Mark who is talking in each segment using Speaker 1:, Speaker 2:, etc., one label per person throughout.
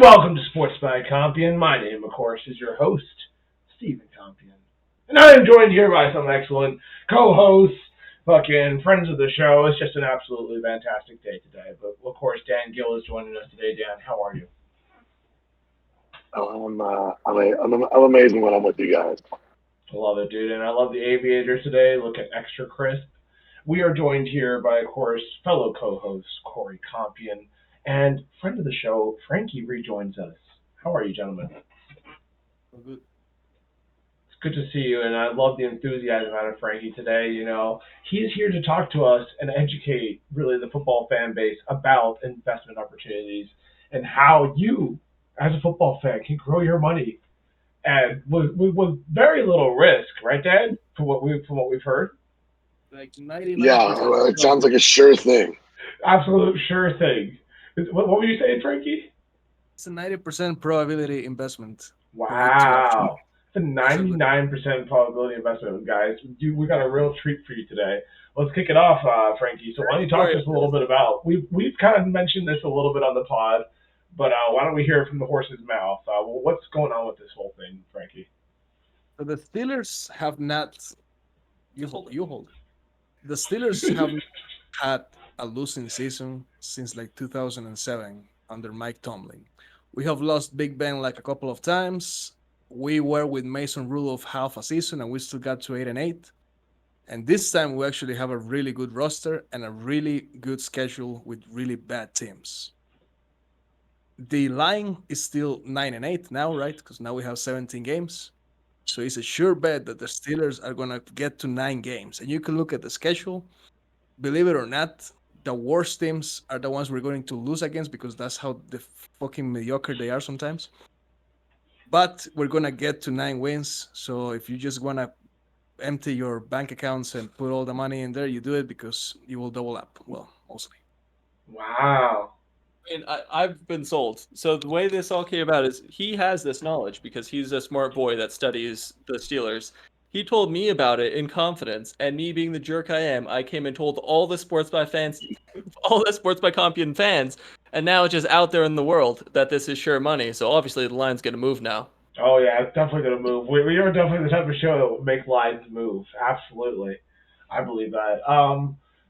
Speaker 1: Welcome to Sports by Compion. My name, of course, is your host, Stephen Compion. And I am joined here by some excellent co-hosts, fucking friends of the show. It's just an absolutely fantastic day today. But, of course, Dan Gill is joining us today. Dan, how are you?
Speaker 2: I'm amazing when I'm with you guys.
Speaker 1: I love it, dude. And I love the aviators today. Looking extra crisp. We are joined here by, of course, fellow co-host Corey Compion and friend of the show, Frankie, rejoins us. How are you, gentlemen?
Speaker 3: Good.
Speaker 1: It's good to see you, and I love the enthusiasm out of Frankie today. You know, he's here to talk to us and educate, really, the football fan base about investment opportunities and how you, as a football fan, can grow your money and with very little risk, right, Dad? From what we've heard.
Speaker 3: Like 99%.
Speaker 2: Yeah, well, it sounds like a sure thing.
Speaker 1: Absolute sure thing. What were you saying, Frankie?
Speaker 3: It's a 90% probability investment for you to actually.
Speaker 1: Wow. It's a 99% probability investment, guys. We got a real treat for you today. Let's kick it off, Frankie. So why don't you talk to us a little bit about, we've kind of mentioned this a little bit on the pod, but why don't we hear it from the horse's mouth? What's going on with this whole thing, Frankie?
Speaker 3: So the Steelers have not. You hold. The Steelers have not had a losing season since like 2007 under Mike Tomlin. We have lost Big Ben like a couple of times. We were with Mason Rudolph half a season and we still got to 8-8. And this time we actually have a really good roster and a really good schedule with really bad teams. The line is still 9-8 now, right? Because now we have 17 games. So it's a sure bet that the Steelers are gonna get to 9 games. And you can look at the schedule. Believe it or not, the worst teams are the ones we're going to lose against because that's how the fucking mediocre they are sometimes. But we're gonna get to 9 wins. So if you just wanna empty your bank accounts and put all the money in there, you do it because you will double up. Well, mostly.
Speaker 1: Wow.
Speaker 4: And I've been sold. So the way this all came about is he has this knowledge because he's a smart boy that studies the Steelers. He told me about it in confidence, and me being the jerk I am, I came and told all the Sports by fans, all the Sports by Compion fans, and now it's just out there in the world that this is sure money. So obviously the line's gonna move now.
Speaker 1: Oh, yeah, it's definitely going to move. We are definitely the type of show that will make lines move. Absolutely. I believe that.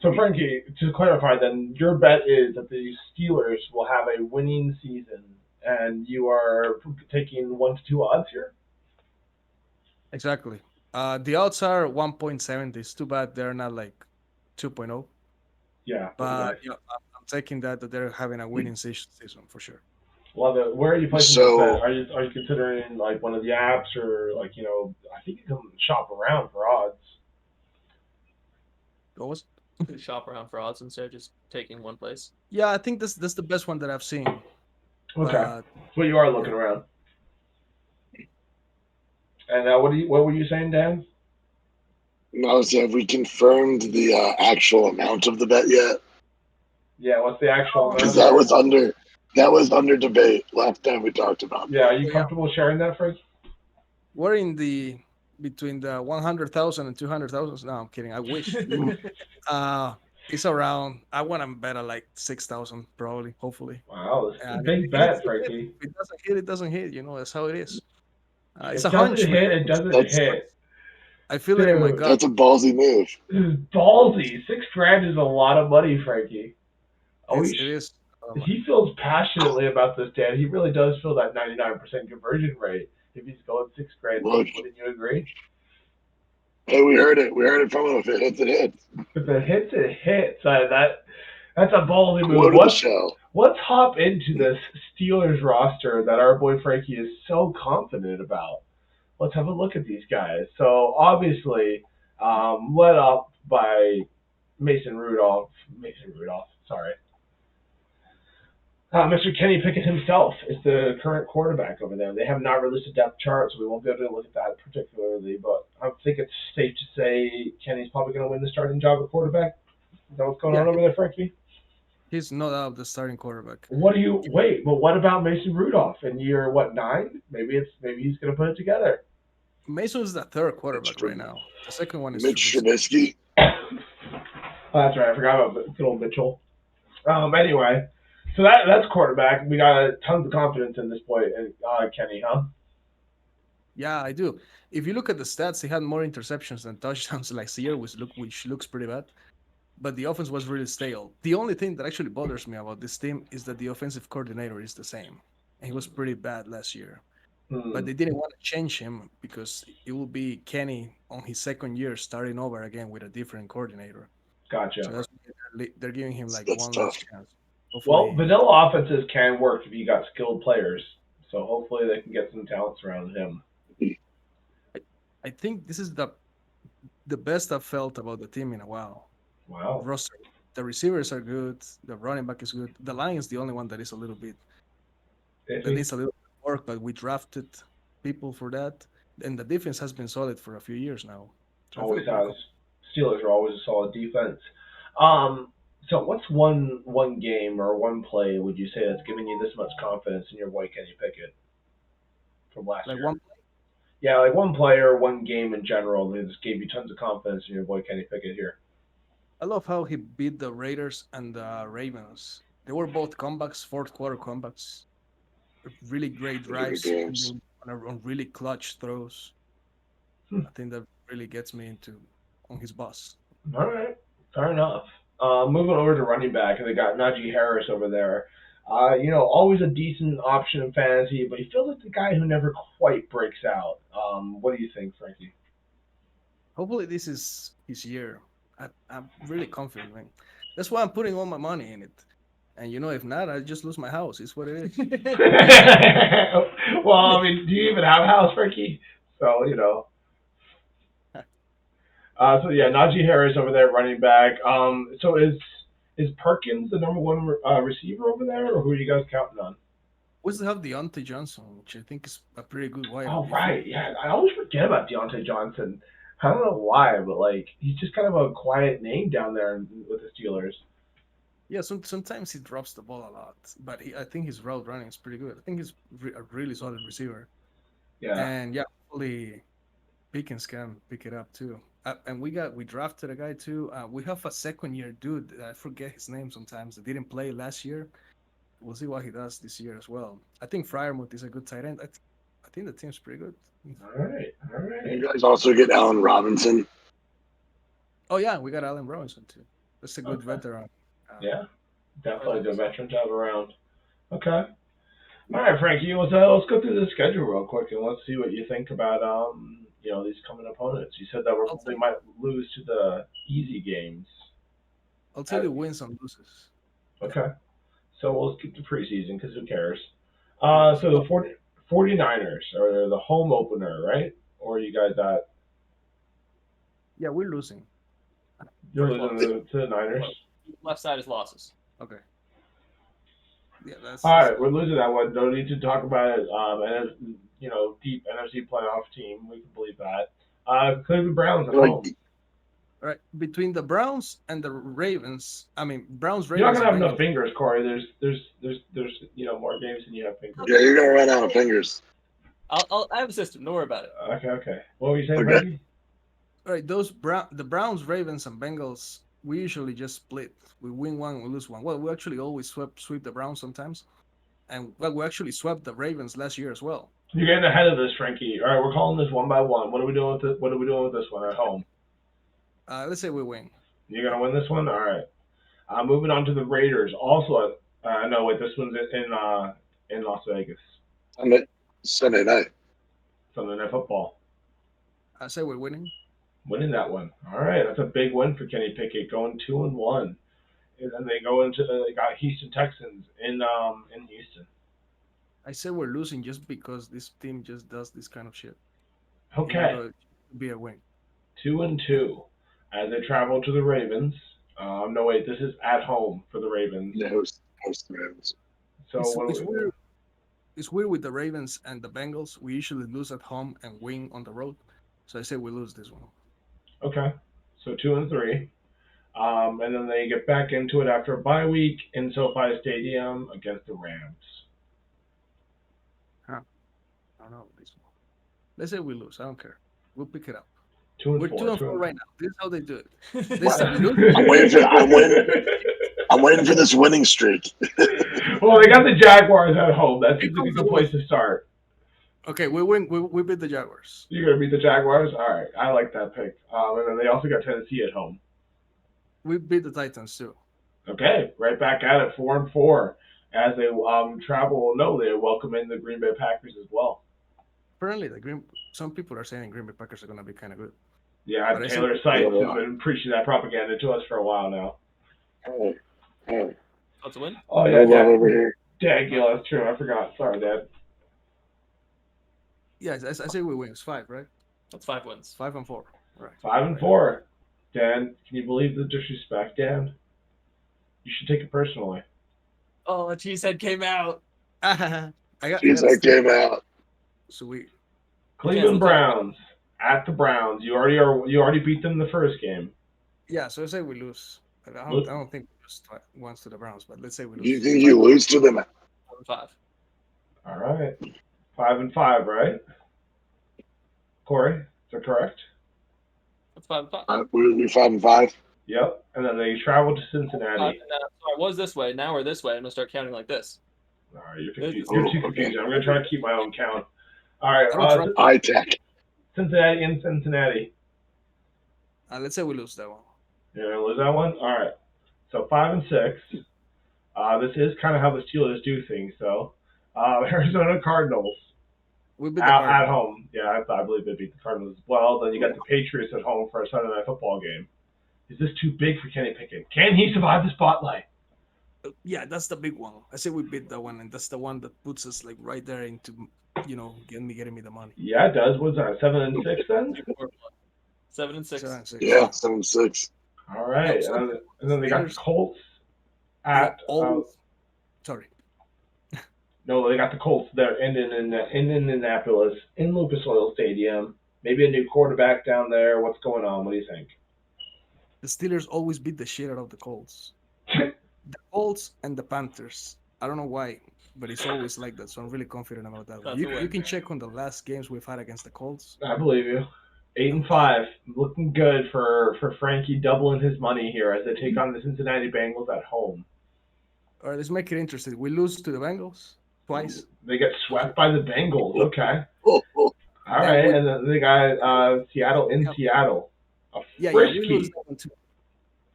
Speaker 1: So, Frankie, to clarify then, your bet is that the Steelers will have a winning season, and you are taking 1 to 2 odds here?
Speaker 3: Exactly. The odds are 1.70. It's too bad they're not like 2.0.
Speaker 1: Yeah.
Speaker 3: But yeah, I'm taking that they're having a winning season for sure.
Speaker 1: Love it. Where are you placing
Speaker 2: So-
Speaker 1: this bet? Are you considering like one of the apps or like I think you can shop around for odds.
Speaker 3: What was?
Speaker 4: Shop around for odds instead of just taking one place.
Speaker 3: Yeah, I think that's the best one that I've seen.
Speaker 1: Okay,
Speaker 3: But
Speaker 1: so you are looking around. And what were you saying, Dan?
Speaker 2: Now, have we confirmed the actual amount of the bet yet?
Speaker 1: Yeah, what's the actual amount?
Speaker 2: Because that was under debate last time we talked about.
Speaker 1: Yeah, are you comfortable sharing that, Frank?
Speaker 3: we're in the between the 100,000 and 200,000. No, I'm kidding. I wish. It's around. I want to bet at like 6,000, probably. Hopefully.
Speaker 1: Wow, this is a
Speaker 3: And
Speaker 1: big
Speaker 3: if
Speaker 1: bet,
Speaker 3: it
Speaker 1: Frankie.
Speaker 3: If it doesn't hit, it doesn't hit. That's how it is. It's
Speaker 1: It
Speaker 3: a hunch.
Speaker 1: doesn't hit.
Speaker 3: Man.
Speaker 1: It doesn't
Speaker 2: That's-
Speaker 1: hit.
Speaker 3: I feel it in my
Speaker 1: Dude.
Speaker 3: gut.
Speaker 2: That's a ballsy move.
Speaker 1: This is ballsy. $6,000 is a lot of money, Frankie.
Speaker 3: It is.
Speaker 1: He feels passionately about this, Dan. He really does feel that 99% conversion rate. If he's going $6,000,
Speaker 2: Look.
Speaker 1: wouldn't you agree?
Speaker 2: Hey, we heard it. We heard it from him. If it hits, it hits.
Speaker 1: If it hits, it hits. That's a ballsy move.
Speaker 2: Quote of the show.
Speaker 1: Let's hop into this Steelers roster that our boy Frankie is so confident about. Let's have a look at these guys. So obviously, led up by Mason Rudolph. Sorry. Mr. Kenny Pickett himself is the current quarterback over there. They have not released a depth chart, so we won't be able to look at that particularly. But I think it's safe to say Kenny's probably going to win the starting job at quarterback. Is that what's going on over there, Frankie?
Speaker 3: He's no doubt the starting quarterback.
Speaker 1: But what about Mason Rudolph in year 9? Maybe he's going to put it together.
Speaker 3: Mason is the third quarterback right now. The second one is
Speaker 2: Mitch
Speaker 3: Trubisky.
Speaker 2: Trubisky.
Speaker 1: Oh, that's right. I forgot about good old Mitchell. Anyway, So that's quarterback. We got tons of confidence in this boy, Kenny, huh?
Speaker 3: Yeah, I do. If you look at the stats, he had more interceptions than touchdowns last year, which looks pretty bad. But the offense was really stale. The only thing that actually bothers me about this team is that the offensive coordinator is the same. And he was pretty bad last year. But
Speaker 1: Hmm.
Speaker 3: they didn't want to change him because it will be Kenny on his second year starting over again with a different coordinator. So
Speaker 1: Gotcha.
Speaker 3: that's why they're giving him like
Speaker 2: That's
Speaker 3: one last
Speaker 2: tough.
Speaker 3: chance.
Speaker 1: Well,
Speaker 3: Hopefully,
Speaker 1: vanilla offenses can work if you got skilled players. So hopefully they can get some talents around him.
Speaker 3: I, I think this is the best I've felt about the team in a while.
Speaker 1: Wow.
Speaker 3: Roster, the receivers are good. The running back is good. The line is the only one that is a little bit that
Speaker 1: Iffy.
Speaker 3: needs a little bit of work, but we drafted people for that, and the defense has been solid for a few years now. So I feel
Speaker 1: Always
Speaker 3: pretty
Speaker 1: has.
Speaker 3: confident.
Speaker 1: Steelers are always a solid defense. Um, so what's one game or one play would you say that's giving you this much confidence in your boy Kenny Pickett from last
Speaker 3: Like
Speaker 1: year?
Speaker 3: one,
Speaker 1: Yeah, like one player, one game in general that just gave you tons of confidence in your boy Kenny Pickett here.
Speaker 3: I love how he beat the Raiders and the Ravens. They were both comebacks, fourth quarter comebacks, really great
Speaker 2: Good
Speaker 3: drives,
Speaker 2: games.
Speaker 3: ending on really clutch throws.
Speaker 1: Hmm.
Speaker 3: I think that really gets me into on his bus.
Speaker 1: All right, fair enough. Moving over to running back, they got Najee Harris over there. Always a decent option in fantasy, but he feels like the guy who never quite breaks out. What do you think, Frankie?
Speaker 3: Hopefully, this is his year. I'm really confident, man. That's why I'm putting all my money in it. And if not, I just lose my house. It's what it is.
Speaker 1: Well, I mean, do you even have a house, Frankie? So so yeah, Najee Harris over there, running back. So is Perkins the number one receiver over there, or who are you guys counting on?
Speaker 3: We still have Deontay Johnson, which I think is a pretty good
Speaker 1: Oh
Speaker 3: wideout.
Speaker 1: right, yeah. I always forget about Deontay Johnson. I don't know why, but like he's just kind of a quiet name down there with the Steelers.
Speaker 3: Yeah, sometimes he drops the ball a lot, but I think his route running is pretty good. I think he's a really solid receiver.
Speaker 1: Yeah.
Speaker 3: And yeah, hopefully Pickens can pick it up too. And we drafted a guy too. We have a second year dude. I forget his name sometimes. That didn't play last year. We'll see what he does this year as well. I think Fryermuth is a good tight end. I think the team's pretty good.
Speaker 1: All right. All right.
Speaker 2: You guys also get Allen Robinson.
Speaker 3: Oh yeah, we got Allen Robinson too. That's a good
Speaker 1: Okay.
Speaker 3: veteran.
Speaker 1: Yeah. Definitely a good
Speaker 3: Robinson.
Speaker 1: veteran to have around. Okay. All right, Frankie. Let's go through the schedule real quick and let's see what you think about these coming opponents. You said that
Speaker 3: I'll tell
Speaker 1: we
Speaker 3: you,
Speaker 1: might lose to the easy games.
Speaker 3: I'll tell
Speaker 1: Uh,
Speaker 3: you wins and loses. Yeah.
Speaker 1: Okay. So we'll skip the preseason because who cares?
Speaker 3: Yes.
Speaker 1: So
Speaker 3: Oh,
Speaker 1: the 49ers are the home opener, right? Or you guys
Speaker 3: yeah, we're losing.
Speaker 1: you're
Speaker 3: First
Speaker 1: losing
Speaker 3: loss.
Speaker 1: to the Niners?
Speaker 4: Left side is losses.
Speaker 3: Okay. Yeah,
Speaker 1: All
Speaker 3: that's
Speaker 1: right, we're losing that one. No need to talk about it. And deep NFC playoff team. We can believe that. Cleveland Browns at
Speaker 2: Like
Speaker 1: home.
Speaker 3: all right. Between the Browns and the Ravens, I mean Browns,
Speaker 1: You're not
Speaker 3: Ravens,
Speaker 1: gonna
Speaker 3: and
Speaker 1: have enough
Speaker 3: Bengals.
Speaker 1: fingers, Corey. There's more games than you have fingers.
Speaker 2: yeah, you're gonna run out of fingers.
Speaker 4: I have a system. Don't worry about it.
Speaker 1: Okay. What were you saying,
Speaker 2: Okay.
Speaker 1: Frankie?
Speaker 3: All right, the Browns, Ravens, and Bengals. We usually just split. We win one, we lose one. Well, we actually always sweep the Browns sometimes, and well, we actually swept the Ravens last year as well.
Speaker 1: You're getting ahead of this, Frankie. All right, we're calling this one by one. What are we doing with it? What are we doing with this one at home?
Speaker 3: Let's say we win.
Speaker 1: You're gonna win this one. All right. Moving on to the Raiders. Also, no, wait, this one's in Las Vegas.
Speaker 2: Sunday night.
Speaker 1: Sunday Night Football.
Speaker 3: I say we're winning.
Speaker 1: Winning that one. All right, that's a big win for Kenny Pickett, going 2-1, and then they got Houston Texans in Houston.
Speaker 3: I say we're losing just because this team just does this kind of shit. Even
Speaker 1: Okay,
Speaker 3: though it should be a win.
Speaker 1: 2-2, as they travel to the Ravens. No wait, this is at home for the Ravens.
Speaker 2: Yeah, host the Ravens.
Speaker 1: So
Speaker 3: It's weird. It's weird with the Ravens and the Bengals. We usually lose at home and win on the road. So I say we lose this one.
Speaker 1: Okay, so 2-3. And then they get back into it after a bye week in SoFi Stadium against the Rams.
Speaker 3: Huh. I don't know this one. Let's say we lose. I don't care. We'll pick it up.
Speaker 1: 2-4.
Speaker 3: We're 2-4 right now. This is how they do it. They
Speaker 2: Wow.
Speaker 3: start
Speaker 2: I'm waiting for I'm waiting for this winning streak.
Speaker 1: Well, they got the Jaguars at home. That seems like a good place to start.
Speaker 3: Okay, we win. We beat the Jaguars.
Speaker 1: You're gonna beat the Jaguars. All right, I like that pick. And then they also got Tennessee at home.
Speaker 3: We beat the Titans too.
Speaker 1: Okay, right back at it, 4-4, as they travel. No, they welcome in the Green Bay Packers as well.
Speaker 3: Apparently, some people are saying Green Bay Packers are gonna be kind of good.
Speaker 1: Yeah,
Speaker 3: But I
Speaker 1: Taylor
Speaker 3: think-
Speaker 1: Sykes has been preaching that propaganda to us for a while now.
Speaker 2: Oh, oh,
Speaker 4: That's a win.
Speaker 1: Oh
Speaker 2: no
Speaker 1: yeah,
Speaker 2: love
Speaker 1: yeah.
Speaker 2: over here.
Speaker 1: Dang, yeah, that's true. I forgot. Sorry, Dad.
Speaker 3: Yeah, I say we win. It's 5, right?
Speaker 4: That's 5 wins.
Speaker 3: 5-4. Right.
Speaker 1: 5-4. Dan, can you believe the disrespect, Dan? You should take it personally.
Speaker 4: Oh, a cheesehead came out.
Speaker 3: I got.
Speaker 2: Jeez, that came out.
Speaker 3: Sweet.
Speaker 1: Cleveland Browns at the Browns. You already beat them the first game.
Speaker 3: Yeah, so I say we lose. I don't think we lose once to the Browns, but let's say we lose.
Speaker 2: Do you think you lose to them?
Speaker 4: 5.
Speaker 1: All right, 5-5, right? Corey, is that correct?
Speaker 4: That's 5-5.
Speaker 2: We're 5-5.
Speaker 1: Yep. And then they travel to Cincinnati.
Speaker 4: So I was this way. Now we're this way. I'm gonna start counting like this.
Speaker 1: All right, you're too
Speaker 2: Oh, okay.
Speaker 1: confusing. I'm gonna try to keep my own count. All right,
Speaker 2: High tech.
Speaker 1: Cincinnati and Cincinnati.
Speaker 3: Let's say we lose that one.
Speaker 1: You're gonna lose that one. All right. So 5-6. This is kind of how the Steelers do things. So Arizona Cardinals
Speaker 3: We beat the
Speaker 1: at
Speaker 3: Cardinals.
Speaker 1: home. Yeah, I believe they beat the Cardinals as well. Then you got the Patriots at home for a Sunday night football game. Is this too big for Kenny Pickett? Can he survive the spotlight?
Speaker 3: Yeah, that's the big one. I say we beat that one, and that's the one that puts us like right there into, getting me the money.
Speaker 1: Yeah, it does. What's that? 7-6 then?
Speaker 4: 7 and 6.
Speaker 3: 7-6.
Speaker 2: Yeah, 7-6.
Speaker 1: All right.
Speaker 3: No,
Speaker 1: And then they got the Colts at.
Speaker 3: Sorry.
Speaker 1: No, they got the Colts there in Indianapolis, in Lucas Oil Stadium. Maybe a new quarterback down there. What's going on? What do you think?
Speaker 3: The Steelers always beat the shit out of the Colts. The Colts and the Panthers. I don't know why, but it's always like that. So I'm really confident about that one.
Speaker 4: That's a win.
Speaker 3: You can check on the last games we've had against the Colts.
Speaker 1: I believe you. 8-5, looking good for Frankie, doubling his money here as they take on the Cincinnati Bengals at home.
Speaker 3: All right, let's make it interesting. We lose to the Bengals twice.
Speaker 1: They get swept by the Bengals. Okay.
Speaker 2: Oh,
Speaker 1: All right, and then they got Seattle in Seattle.
Speaker 3: Yeah,
Speaker 1: Frisky.
Speaker 3: we lose that one too.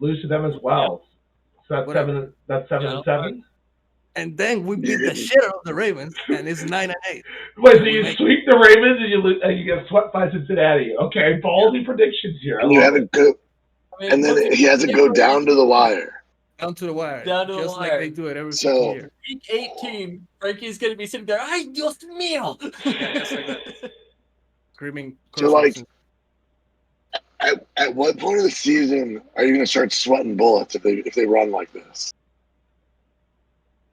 Speaker 1: Lose to them as well. So that's
Speaker 3: Whatever.
Speaker 1: 7-7.
Speaker 3: And then we beat the shit out of the Ravens, and it's 9-8.
Speaker 1: Wait, so you sweep the Ravens and you get swept by Cincinnati. Okay, ballsy predictions here.
Speaker 2: and you have it go, and then he has to go down to the wire.
Speaker 3: Down to the wire.
Speaker 4: Down to the
Speaker 3: just
Speaker 4: wire.
Speaker 3: like they do it every
Speaker 2: So-
Speaker 3: year.
Speaker 4: Week 18, Frankie's gonna be sitting there. Ay, Dios mío!
Speaker 3: Yeah, just like that. Screaming.
Speaker 2: So, like,
Speaker 3: curses.
Speaker 2: At what point of the season are you going to start sweating bullets if they run like this?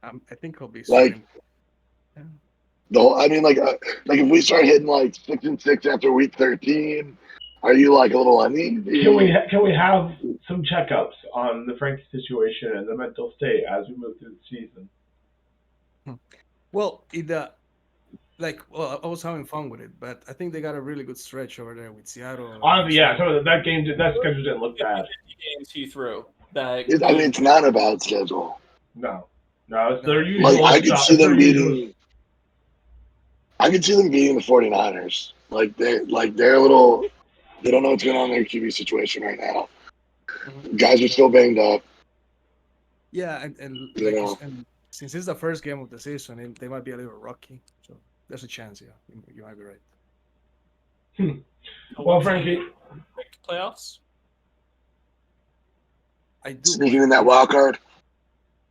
Speaker 3: I think he'll be
Speaker 2: Like-
Speaker 3: sweating.
Speaker 2: Like if we start hitting like 6-6 after week 13, are you like a little uneasy?
Speaker 1: Can we have some checkups on the Frankie situation and the mental state as we move through the season?
Speaker 3: Well, I was having fun with it, but I think they got a really good stretch over there with Seattle.
Speaker 1: Yeah. So that schedule didn't look bad.
Speaker 4: Games he threw. That
Speaker 2: It's not a bad schedule.
Speaker 1: No, it's their usual.
Speaker 2: Like I could
Speaker 1: stuff.
Speaker 2: see
Speaker 1: It's their
Speaker 2: them
Speaker 1: usual-
Speaker 2: beating. I could see them beating the 49ers. They're a little. They don't know what's going on in their QB situation right now.
Speaker 3: Mhm.
Speaker 2: Guys are still banged up.
Speaker 3: Yeah, and since it's the first game of the season, they might be a little rocky. So there's a chance. Yeah, you might be right.
Speaker 1: Well, Frankie,
Speaker 4: playoffs.
Speaker 3: I do.
Speaker 2: Sneaking in that wild card.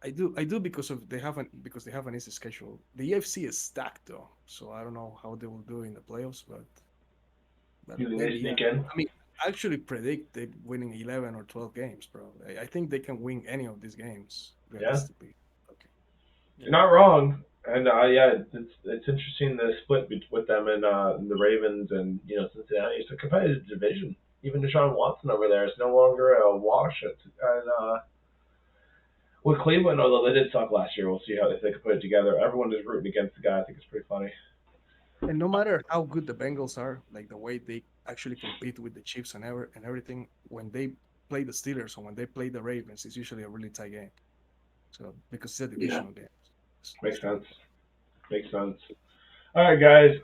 Speaker 3: I do because they have an easy schedule. The EFC is stacked though, so I don't know how they will do in the playoffs, but
Speaker 1: you think they
Speaker 3: maybe,
Speaker 1: sneak
Speaker 3: yeah.
Speaker 1: in?
Speaker 3: I mean, I actually predict they winning 11 or 12 games, bro. I think they can win any of these games. Realistically. Okay.
Speaker 1: You're not wrong. And it's interesting the split with them and the Ravens and Cincinnati. It's a competitive division. Even Deshaun Watson over there is no longer a wash. And with Cleveland, although they did suck last year, we'll see if they can put it together. Everyone is rooting against the guy. I think it's pretty funny.
Speaker 3: And no matter how good the Bengals are, like the way they actually compete with the Chiefs and everything, when they play the Steelers or when they play the Ravens, it's usually a really tight game. So because it's a divisional game.
Speaker 1: Makes sense. Makes sense. All right, guys.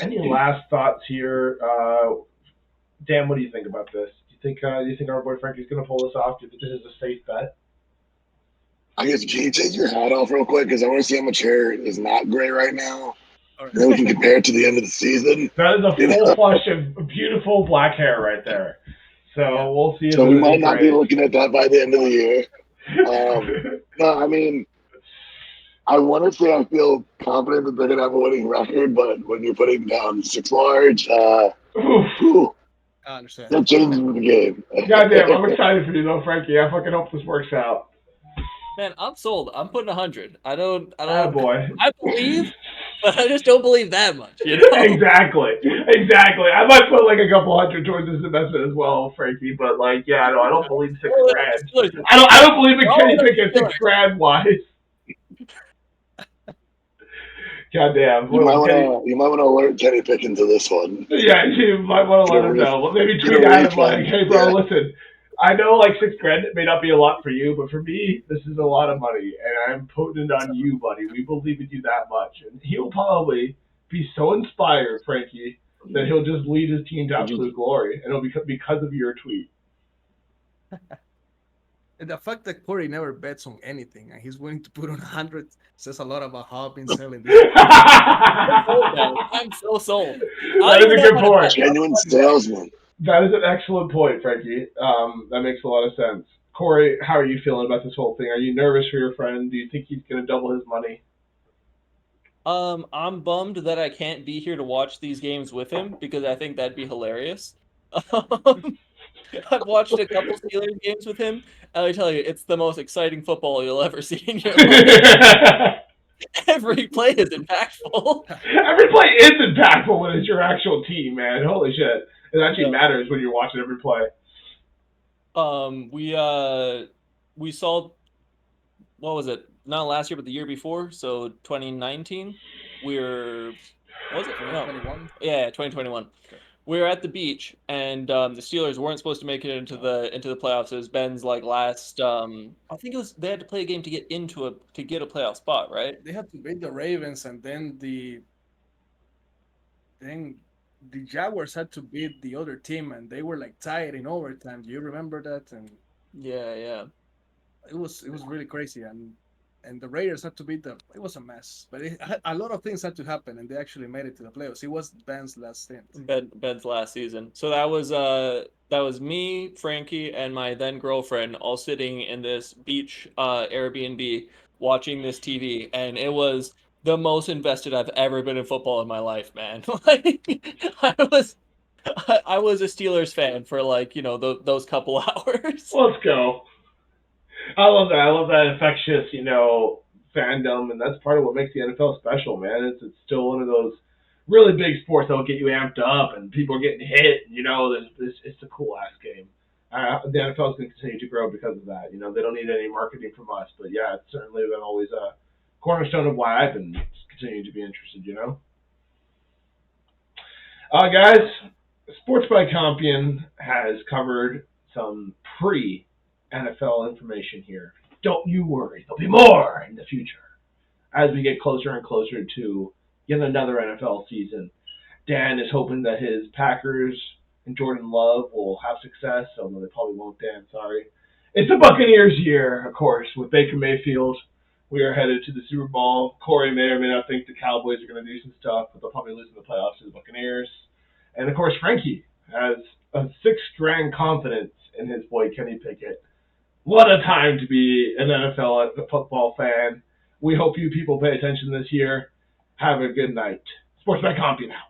Speaker 1: Any last thoughts here? Dan, what do you think about this? Do you think our boy Frankie's going to pull this off? Do you think this is a safe bet?
Speaker 2: I guess, can you take your hat off real quick? Because I want to see how much hair is not gray right now.
Speaker 3: All right.
Speaker 2: And then we can compare it to the end of the season.
Speaker 1: That is a full flush of beautiful black hair right there. So we'll see.
Speaker 2: So we might not be looking at that by the end of the year. No, I mean, I want to say I feel confident that they're going to have a winning record, but when you're putting down 6 large, whew,
Speaker 3: I understand.
Speaker 2: that changes the game.
Speaker 1: Goddamn, I'm excited for you though, Frankie. I fucking hope this works out.
Speaker 4: Man, I'm sold. I'm putting 100. I don't.
Speaker 1: Boy.
Speaker 4: I believe, but I just don't believe that much. You know?
Speaker 1: Exactly. I might put like a couple hundred towards this investment as well, Frankie. But like, yeah, no, I don't believe $6 grand. I don't believe in Kenny Pickett $6 grand wise. Goddamn.
Speaker 2: You might want to alert Kenny Pickett to this one.
Speaker 1: Yeah, you might want to let him know. Well, maybe tweet at him like, hey, bro, listen. I know like $6 grand may not be a lot for you, but for me, this is a lot of money, and I'm putting it on you, buddy. We believe in you that much, and he'll probably be so inspired, Frankie, that he'll just lead his team to absolute glory, and it'll be because of your tweet.
Speaker 3: And the fact that Corey never bets on anything and he's willing to put on 100 says a lot about how I've been selling this.
Speaker 4: I'm so sold.
Speaker 1: That is a good point.
Speaker 2: Genuine salesman.
Speaker 1: That is an excellent point, Frankie. That makes a lot of sense. Corey, how are you feeling about this whole thing? Are you nervous for your friend? Do you think he's going to double his money?
Speaker 4: I'm bummed that I can't be here to watch these games with him because I think that'd be hilarious. I've watched a couple Steelers games with him, and I tell you, it's the most exciting football you'll ever see in your life. Every play is impactful.
Speaker 1: Every play is impactful when it's your actual team, man. Holy shit. It actually matters when you're watching every play.
Speaker 4: We saw, what was it? Not last year, but the year before. So 2019, was it? No.
Speaker 3: 21?
Speaker 4: Yeah, 2021. Okay. We were at the beach, and the Steelers weren't supposed to make it into the playoffs. It was Ben's like last. I think it was they had to play a game to get a playoff spot, right?
Speaker 3: They had to beat the Ravens, and then the Jaguars had to beat the other team, and they were like tied in overtime. Do you remember that? And
Speaker 4: yeah,
Speaker 3: it was really crazy, and the Raiders had to beat them. It was a mess, but a lot of things had to happen, and they actually made it to the playoffs. It was Ben's last stint.
Speaker 4: Ben's last season. So that was me, Frankie, and my then girlfriend all sitting in this beach Airbnb watching this TV, and it was the most invested I've ever been in football in my life, man. Like, I was a Steelers fan for like, those couple hours.
Speaker 1: Let's go. I love that. I love that infectious, fandom, and that's part of what makes the NFL special, man. It's still one of those really big sports that'll get you amped up, and people are getting hit. It's a cool ass game. The NFL is going to continue to grow because of that. They don't need any marketing from us, but yeah, it's certainly been always a cornerstone of why I've been continuing to be interested. Guys, Sports by Compion has covered some pre-NFL information here. Don't you worry, there'll be more in the future as we get closer and closer to yet another NFL season. Dan is hoping that his Packers and Jordan Love will have success, although they probably won't, Dan, sorry. It's the Buccaneers year, of course, with Baker Mayfield. We are headed to the Super Bowl. Corey may or may not think the Cowboys are going to do some stuff, but they'll probably lose in the playoffs to the Buccaneers. And, of course, Frankie has a $6 grand confidence in his boy Kenny Pickett. What a time to be an NFL football fan. We hope you people pay attention this year. Have a good night. Sports by Compion out.